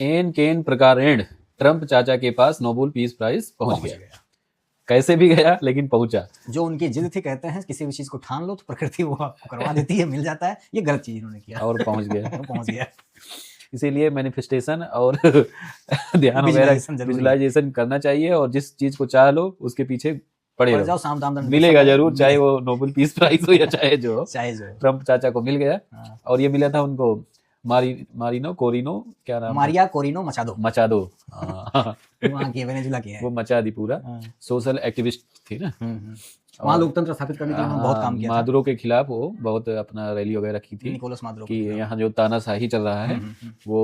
N केन प्रकारेण Trump चाचा के पास नोबेल पीस प्राइज पहुंच गया। कैसे भी गया लेकिन पहुंचा। जो उनकी जिद थी, कहते हैं किसी भी चीज को ठान लो तो प्रकृति वो आपको करवा देती है, मिल जाता है। ये गलत चीज इन्होंने किया और पहुंच गया। पहुंच गया। इसीलिए मैनिफेस्टेशन और ध्यान वगैरह विजुअलाइजेशन करना चाहिए, और जिस चीज को चाह लो उसके पीछे पड़े जाओ, साम दाम दंड मिलेगा जरूर, चाहे वो नोबेल पीस प्राइज हो या चाहे जो चाहे जो। ट्रम्प चाचा को मिल गया। और ये मिला था उनको मारिनो कोरिनो, क्या नाम, मारिया कोरिनो मचादो वहाँ की वेनेजुला की है, वो मचा दी पूरा। सोशल एक्टिविस्ट थी ना, वहाँ लोकतंत्र स्थापित करने के लिए उन्होंने बहुत काम किया। मादुरो के खिलाफ वो बहुत अपना रैली वगैरह की थी, निकोलस मादुरो कि यहाँ जो तानाशाही चल रहा है वो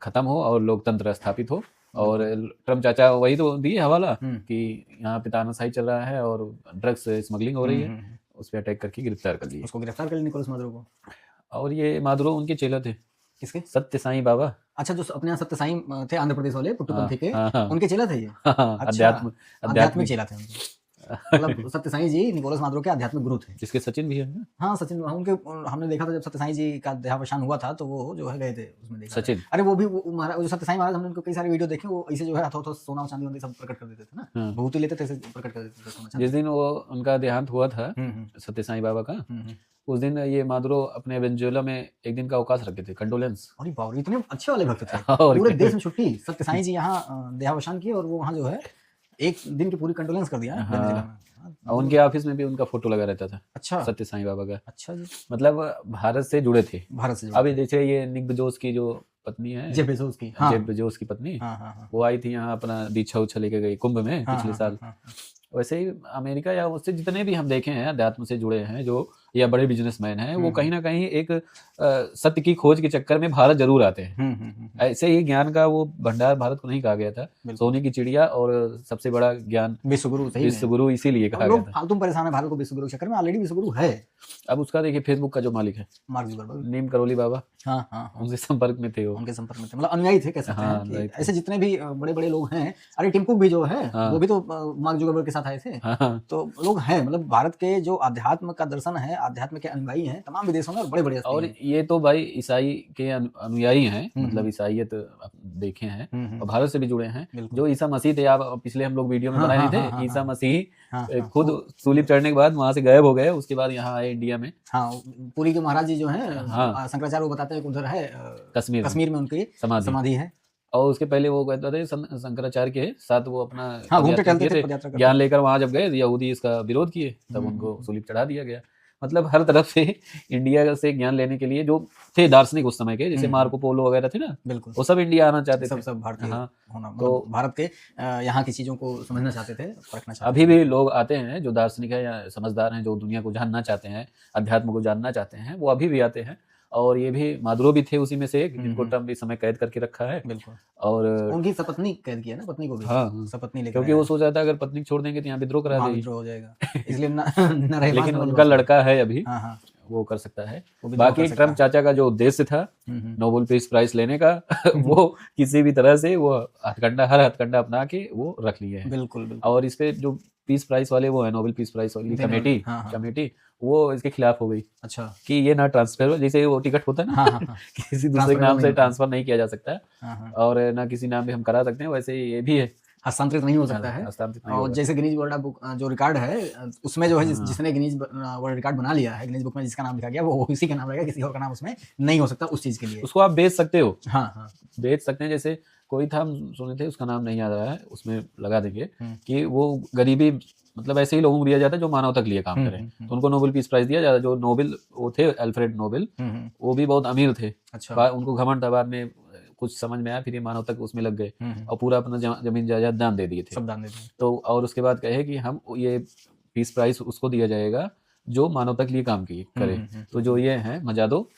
खत्म हो और लोकतंत्र स्थापित हो। और ट्रम्प चाचा वही तो दिए हवाला कि यहाँ पे तानाशाही चल रहा है और ड्रग्स स्मगलिंग हो रही है, उस पर अटैक करके गिरफ्तार कर लिया। उसको गिरफ्तार कर लिया निकोलस मादुरो को। और ये मादुरो उनके चेला थे। किसके? सत्य साईं बाबा। अच्छा, जो अपने यहाँ सत्य साईं थे आंध्र प्रदेश वाले पुट्टुपंथी के, उनके चेला थे ये। आध्यात्मिक चेला थे उनके। मतलब सत्य साईं जी निकोलस मादुरो के आध्यात्मिक गुरु थे, जिसके सचिन भी है। हाँ सचिन, उनके हमने देखा था जब सत्य साईं जी का देहावसान हुआ था तो वो जो है गए थे उसमें देखा सचिन। अरे वो भी महाराज, जो सत्य साईं महाराज, हमने उनको कई सारे वीडियो देखे, वो ऐसे जो है हाथों सोना चांदी वांदी सब प्रकट कर देते थे ना, भूति लेते थे, प्रकट कर देते थे सोना चांदी। जिस दिन वो उनका देहांत हुआ था सत्य साईं बाबा का, उस दिन ये मादुरो अपने वेनेजुएला में एक दिन का अवकाश रखे थे, कंडोलेंस। अरे बाप रे, इतने अच्छे वाले भक्त थे। पूरे देश में छुट्टी, सत्य साईं जी यहाँ देहावसान किए और वो वहाँ जो है एक दिन की पूरी कंडोलेंस कर दिया वेनेजुएला में। उनके ऑफिस में भी उनका फोटो लगा रहता था। अच्छा, सत्य साईं बाबा का। अच्छा जी, मतलब भारत से जुड़े थे। भारत से अभी जैसे ये निक बेजोस की जो पत्नी है, जेफ बेजोस की, जेफ बेजोस की पत्नी, वो आई थी यहाँ अपना दीक्षा उच्छा लेके गई कुंभ में पिछले साल। वैसे ही अमेरिका या उससे जितने भी हम देखे हैं अध्यात्म से जुड़े हैं जो, या बड़े बिजनेसमैन हैं, वो कहीं ना कहीं एक सत्य की खोज के चक्कर में भारत जरूर आते हैं। ऐसे ही ज्ञान का वो भंडार भारत को नहीं कहा गया था, सोने की चिड़िया और सबसे बड़ा ज्ञान विश्वगुरु इसीलिए कहा गया था। फालतू परेशान है भारत को विश्वगुरु के चक्कर में, ऑलरेडी विश्वगुरु है। अब उसका देखिए फेसबुक का जो मालिक है मार्क जुकरबर्ग, नीम करोली बाबा, उनके संपर्क में थे, उनके संपर्क में थे, मतलब अनुयायी थे कह सकते हैं। ऐसे जितने भी बड़े बड़े लोग हैं, अरे टिम कुक भी जो है वो भी तो मार्क जुकरबर्ग के साथ आए थे। तो लोग हैं, मतलब भारत के जो अध्यात्म का दर्शन है, अध्यात्म के अनुयायी हैं तमाम विदेशों में, बड़े बड़े। और ये तो भाई ईसाई के अनुयायी हैं, मतलब ईसाइयत देखे हैं और भारत से भी जुड़े हैं। जो ईसा मसीह थे, आप पिछले हम लोग वीडियो में बनाए थे, ईसा मसीह खुद सूली चढ़ने के बाद वहां से गायब हो गए, उसके बाद यहाँ आए इंडिया में। पुरी के महाराज जी जो है शंकराचार्य, वो बताते हैं उधर है कश्मीर में उनकी समाधि है। और उसके पहले वो कहते थे शंकराचार्य के साथ वो अपना ज्ञान लेकर वहां जब गए, यहूदी इसका विरोध किए, तब उनको सूली चढ़ा दिया गया। मतलब हर तरफ से इंडिया से ज्ञान लेने के लिए जो थे दार्शनिक उस समय के, जैसे मार्को पोलो वगैरह थे ना, बिल्कुल वो सब इंडिया आना चाहते थे, सब भारतीय होना, तो भारत के यहाँ की चीजों को समझना चाहते थे, परखना चाहते थे। अभी भी लोग आते हैं जो दार्शनिक है या समझदार हैं, जो दुनिया को जानना चाहते हैं, अध्यात्म को जानना चाहते हैं, वो अभी भी आते हैं। और ये भी मादुरो भी थे उसी में से एक, जिनको ट्रम्प इस समय कैद करके रखा है। बिल्कुल। और उनकी सपत्नी कैद किया ना, पत्नी को भी। सपत्नी लेकर, क्योंकि वो सोच रहा था अगर पत्नी छोड़ देंगे तो यहाँ विद्रोह करा देगी, विद्रोह हो जाएगा, इसलिए न रहे। लेकिन उनका लड़का है अभी, वो कर सकता है। बाकी ट्रम्प चाचा का जो उद्देश्य था नोबेल पीस प्राइज लेने का, वो किसी भी तरह से वो हर हथकंडा अपना के वो रख लिए हैं। बिल्कुल। और इस पे जो पीस प्राइज वाले वो है, नोबेल पीस प्राइज वाली कमेटी, वो इसके खिलाफ हो गई। अच्छा, कि ये ना ट्रांसफर, जैसे वो टिकट होता है ना, किसी दूसरे नाम से ट्रांसफर नहीं किया जा सकता है, और ना किसी नाम पे हम करा सकते हैं, वैसे ये भी है, हस्तांतरित नहीं हो सकता है। और जैसे गिनीज वर्ल्ड बुक जो रिकॉर्ड है उसमें जो है जिसने गिनीज वर्ल्ड रिकॉर्ड बना लिया है, गिनीज बुक में जिसका नाम लिखा गया वो इसी का नाम रहेगा, किसी और का नाम उसमें नहीं हो सकता उस चीज के लिए। उसको आप बेच सकते हो। बेच सकते हैं। जैसे कोई था, हम सुने थे, उसका नाम नहीं याद आ रहा है, उसमें लगा देंगे कि वो गरीबी, मतलब ऐसे ही लोगों को दिया जाता है जो मानवता के लिए काम करें, तो उनको नोबेल पीस प्राइज दिया जाता है। जो नोबेल वो थे अल्फ्रेड नोबेल, वो भी बहुत अमीर थे। अच्छा। उनको घमंड था, बाद में कुछ समझ में आया, फिर ये मानवता के उसमें लग गए और पूरा अपना जमीन जायदाद दान दे दिए थे, सब दान दे दिए। तो और उसके बाद कहे कि हम ये पीस प्राइज उसको दिया जाएगा जो मानवता के लिए काम की करे। तो जो ये है मचादो,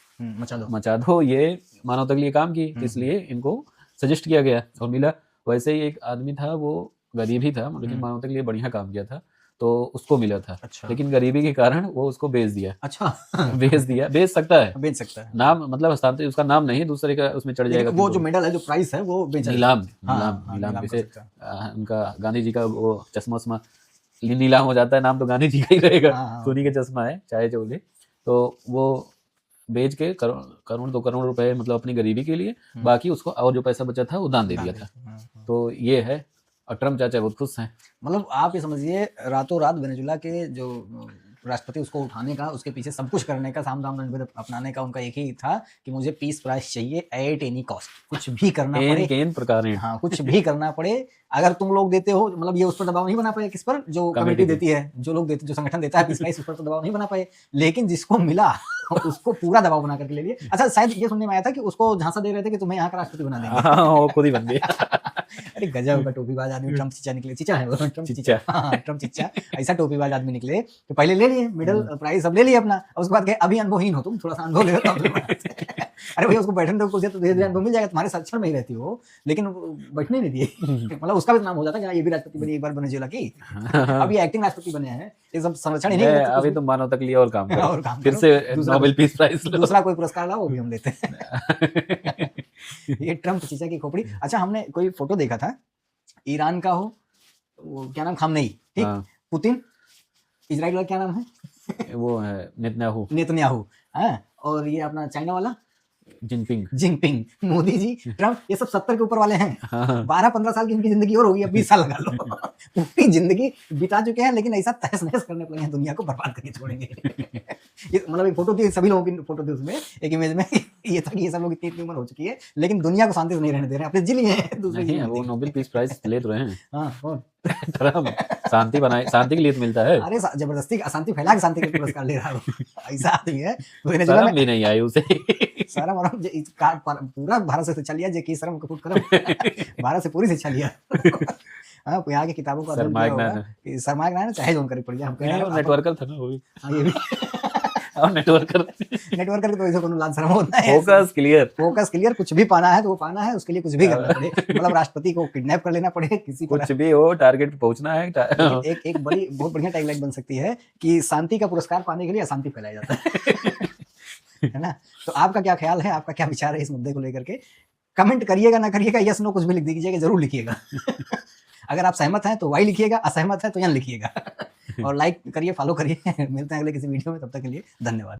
ये मानवता के लिए काम की, इसलिए इनको सजेस्ट किया गया और मिला। वैसे ही एक आदमी था, वो गरीब ही था लेकिन मानवता के लिए बढ़िया काम किया था, तो उसको मिला था। अच्छा। लेकिन गरीबी के कारण वो उसको बेच दिया। अच्छा। बेच सकता है नाम, मतलब हस्तांतरित, उसका नाम नहीं, दूसरे का उसमें चढ़ जाएगा। वो जो मेडल है, जो प्राइस है, वो नीलाम जैसे उनका गांधी जी का वो चश्मा उस्मा नीलाम हो जाता है, नाम तो गांधी जी का ही रहेगा, सोनी का चश्मा है चाहे जो ले, तो वो बेच के करोड़ 2 करोड़ रुपए मतलब अपनी गरीबी के लिए, बाकी उसको और जो पैसा बचा था वो दान दे दिया था। तो ये है, और ट्रम्प चाचा बहुत खुश हैं। मतलब आप ये समझिए रातों रात वेनेजुला के जो राष्ट्रपति उसको उठाने का, उसके पीछे सब कुछ करने का, साम दाम दंड अपनाने का उनका एक ही था कि मुझे पीस प्राइस चाहिए एट एनी कॉस्ट, कुछ भी करना पड़े, प्रकार है। हाँ कुछ भी करना पड़े, अगर तुम लोग देते हो, मतलब ये उस पर दबाव नहीं बना पाए, किस पर, जो कमेटी देती है, जो लोग देते, जो संगठन देता है पीस प्राइस, उस पर तो दबाव नहीं बना पाए, लेकिन जिसको मिला उसको पूरा दबाव बना करके ले लिए। अच्छा शायद ये सुनने में आया था कि उसको झांसा दे रहे थे कि तुम्हें यहाँ का राष्ट्रपति बना देंगे। वो खुद ही बन गया। अरे गजब का टोपीबाज आदमी ट्रम्प चीचा निकले, चीचा है वो, ट्रम्प चीचा, हाँ ट्रम्प चीचा, ऐसा टोपीबाज आदमी निकले तो पहले ले लिए मिडिल प्राइस, सब ले लिए अपना, उसके बाद कहे अभी अनुभवहीन हो तुम, थोड़ा सा अनुभव ले लो। अरे भैया उसको बैठने दो कुर्सी, तो धीरे अनुभव मिल जाएगा, तुम्हारे संरक्षण में ही रहती हो, लेकिन बैठने नहीं दिए। मतलब उसका भी नाम हो जाता है, ये भी राष्ट्रपति बनी एक बार वेनेजुएला की, अभी एक्टिंग राष्ट्रपति बने हैं, ये सब संरक्षण ही नहीं, अभी तो मानव तक लिए और काम करो, फिर से नोबेल पीस प्राइज, दूसरा कोई पुरस्कार लाओ वो भी हम लेते हैं। ये ट्रम्प चीचा की खोपड़ी। अच्छा हमने कोई फोटो देखा था, ईरान का हो, वो क्या नाम, खामनेई, ठीक, पुतिन, इजराइल वाला क्या नाम है, वो है नेतन्याहू, हाँ, और ये अपना चाइना वाला जिनपिंग, मोदी जी, ट्रम्प, ये सब 70 के ऊपर वाले हैं। 12-15 साल की इनकी जिंदगी और होगी, अब 20 साल लगा लो, पूरी जिंदगी बिता चुके हैं, लेकिन ऐसा तहस नहस करने लगे हैं, दुनिया को बर्बाद करके छोड़ेंगे। ये मतलब एक फोटो थी, सभी लोगों की फोटो थी उसमें, एक इमेज में ये था कि ये सब लोग इतनी उम्र हो चुकी है, लेकिन दुनिया को शांति से नहीं रहने दे रहे हैं, अपने जी लिए हैं दूसरे। वो नोबेल पीस प्राइज ले तो रहे हैं। हाँ शांति बनाए, शांति के लिए तो मिलता है। अरे जबरदस्ती अशांति फैला के शांति का पुरस्कार ले रहा है, ऐसा आदमी है। शर्म भी नहीं आई उसे, शर्म और पूरा भारत से शिक्षा लिया, जेकी शर्म कपूर करम, भारत से पूरी शिक्षा लिया। हाँ यहाँ की किताबों का सरमाया चाहे जो करी पड़ जाए, हम कहें नेटवर्कर था ना वो भी। हाँ ये भी और नेटवर्कर तो ऐसा कोनो लाज शर्म होता है। फोकस क्लियर, कुछ भी पाना है तो वो पाना है, उसके लिए कुछ भी करना पड़े, मतलब राष्ट्रपति को किडनैप कर लेना पड़े, किसी कुछ भी हो, टारगेट पे पहुंचना है। एक बड़ी बहुत बढ़िया टैगलाइन बन सकती है कि शांति का पुरस्कार पाने के लिए अशांति फैलाया जाता है ना। तो आपका क्या ख्याल है, आपका क्या विचार है इस मुद्दे को लेकर के, कमेंट करिएगा, ना करिएगा, यस नो कुछ भी लिख दीजिएगा, जरूर लिखिएगा। अगर आप सहमत हैं तो वाई लिखिएगा, असहमत है तो यन लिखिएगा, और लाइक करिए, फॉलो करिए। मिलते हैं अगले किसी वीडियो में, तब तक के लिए धन्यवाद।